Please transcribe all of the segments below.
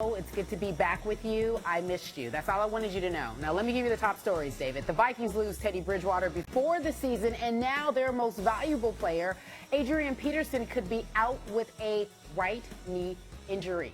know. It's good to be back with you. I missed you. That's all I wanted you to know. Now, let me give you the top stories, David. The Vikings lose Teddy Bridgewater before the season, and now their most valuable player, Adrian Peterson, could be out with a right knee injury.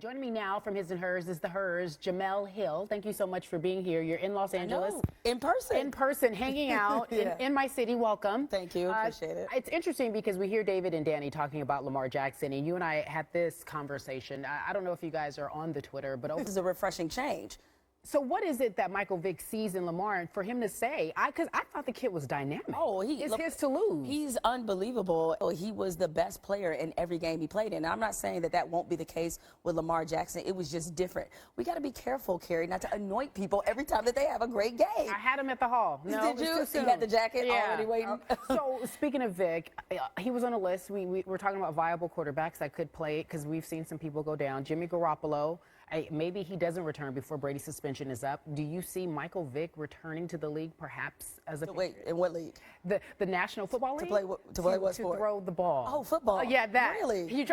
Joining me now from His and Hers is the Hers, Jamel Hill. Thank you so much for being here. You're in Los Angeles. In person. In person, hanging out Yeah. in my city. Welcome. Thank you. Appreciate it. It's interesting because we hear David and Danny talking about Lamar Jackson, and you and I had this conversation. I don't know if you guys are on the Twitter, but This is a refreshing change. so what is it that Michael Vick sees in Lamar and for him to say? Because I thought the kid was dynamic. Oh, it's his to lose. He's unbelievable. He was the best player in every game he played in. Now, I'm not saying that won't be the case with Lamar Jackson. It was just different. We got to be careful, Cari, not to anoint people every time that they have a great game. I had him at the hall. No, Did you? Too soon. You had the jacket Yeah. already waiting? So speaking of Vic, he was on a list. We're talking about viable quarterbacks that could play because we've seen some people go down. Jimmy Garoppolo. Maybe he doesn't return before Brady's suspension is up. Do you see Michael Vick returning to the league perhaps as a Wait, in what league? the National Football League? To play what to sport? throw the ball. Oh, football. Yeah, that. Really? He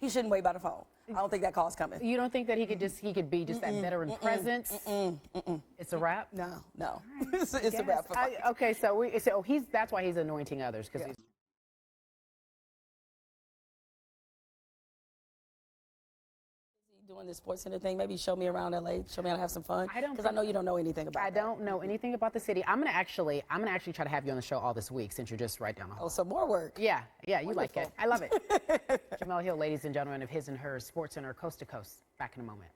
shouldn't wait by the phone. I don't think that call's coming. You don't think that he could be just that veteran presence? It's a wrap? No. It's a wrap for Mike. Okay, so that's why he's anointing others because he's doing this Sports Center thing. Maybe show me around LA. Show me how to have some fun. Because I know you don't know anything about it. I don't know anything about the city. I'm gonna actually try to have you on the show all this week since you're just right down the hall. Oh, some more work. Yeah, you Wonderful. like it. I love it. Jamel Hill, ladies and gentlemen of His and Hers Sports Center, coast to coast. Back in a moment.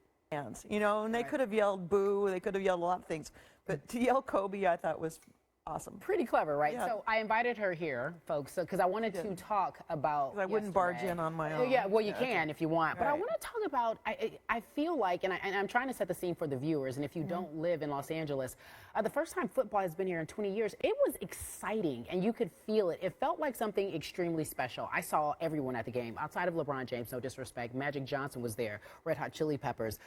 You know, and they could have yelled boo, they could have yelled a lot of things, but to yell Kobe, I thought was awesome. Pretty clever, right? Yeah. So I invited her here, folks, because I wanted to talk about. I wouldn't barge in on my own. Yeah, well, you can if you want, but I Right. want to talk about. I feel like, and I'm trying to set the scene for the viewers. And if you don't live in Los Angeles, the first time football has been here in 20 years, it was exciting, and you could feel it. It felt like something extremely special. I saw everyone at the game, outside of LeBron James, no disrespect. Magic Johnson was there. Red Hot Chili Peppers.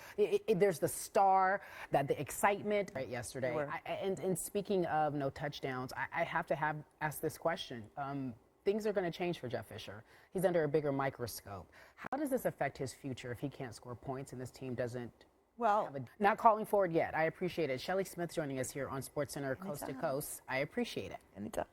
There's the star, the excitement. Right, yesterday. And speaking of no touchdowns, I have to ask this question. Things are going to change for Jeff Fisher. He's under a bigger microscope. How does this affect his future if he can't score points and this team doesn't? Well, Not calling forward yet. I appreciate it. Shelley Smith joining us here on SportsCenter Coast to Coast. I appreciate it. anytime.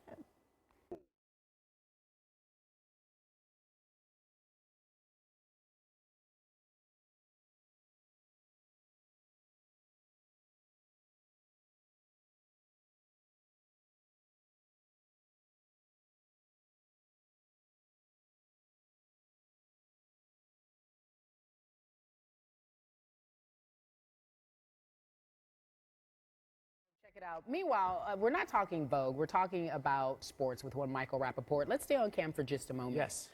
Check it out. Meanwhile, we're not talking Vogue. We're talking about sports with one Michael Rappaport. Let's stay on cam for just a moment. Yes.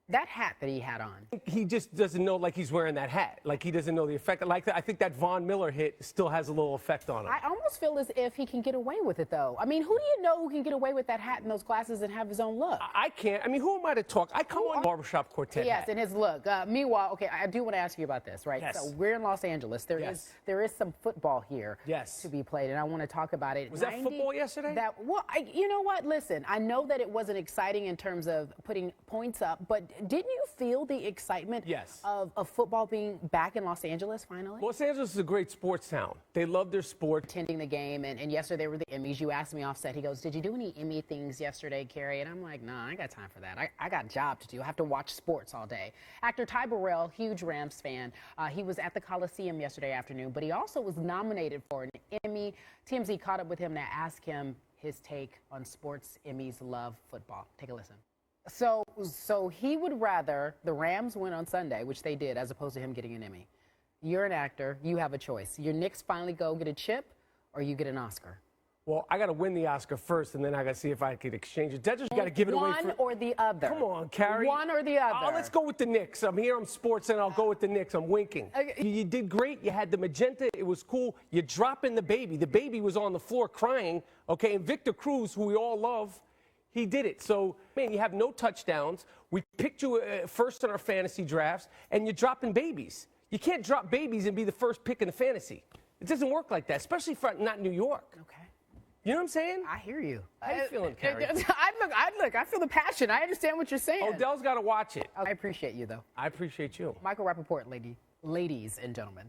That hat that he had on. He just doesn't know, like, he's wearing that hat. Like, he doesn't know the effect. Like, I think that Von Miller hit still has a little effect on him. I almost feel as if he can get away with it, though. I mean, who do you know who can get away with that hat and those glasses and have his own look? I can't. I mean, who am I to talk? I come on Barbershop Quartet Yes, hat. and his look. Meanwhile, okay, I do want to ask you about this, right? Yes. So we're in Los Angeles. There is some football here Yes. to be played, and I want to talk about it. Was that football yesterday? You know what? Listen, I know that it wasn't exciting in terms of putting points up, but didn't you feel the excitement Yes. of football being back in Los Angeles finally? Los Angeles is a great sports town. They love their sport. Attending the game, and yesterday were the Emmys. You asked me offset. He goes, "Did you do any Emmy things yesterday, Cari?" And I'm like, "Nah, I ain't got time for that. I got a job to do. I have to watch sports all day." Actor Ty Burrell, huge Rams fan, he was at the Coliseum yesterday afternoon, but he also was nominated for an Emmy. TMZ caught up with him to ask him his take on sports. Emmys love football. Take a listen. So he would rather the Rams win on Sunday, which they did, as opposed to him getting an Emmy. You're an actor. You have a choice. Your Knicks finally go get a chip, or you get an Oscar. Well, I got to win the Oscar first, and then I got to see if I could exchange it. That just got to give it away. One or the other. Come on, Cari. One or the other. Oh, let's go with the Knicks. I'm here. I'm sports, and I'll go with the Knicks. I'm winking. Okay. You did great. You had the magenta. It was cool. You're dropping the baby. The baby was on the floor crying. Okay, and Victor Cruz, who we all love, he did it. So, man, you have no touchdowns. We picked you first in our fantasy drafts, and you're dropping babies. You can't drop babies and be the first pick in the fantasy. It doesn't work like that, especially for not New York. Okay. You know what I'm saying? I hear you. How you feeling, Cari? I feel the passion. I understand what you're saying. Odell's got to watch it. I appreciate you, though. I appreciate you. Michael Rappaport, ladies and gentlemen.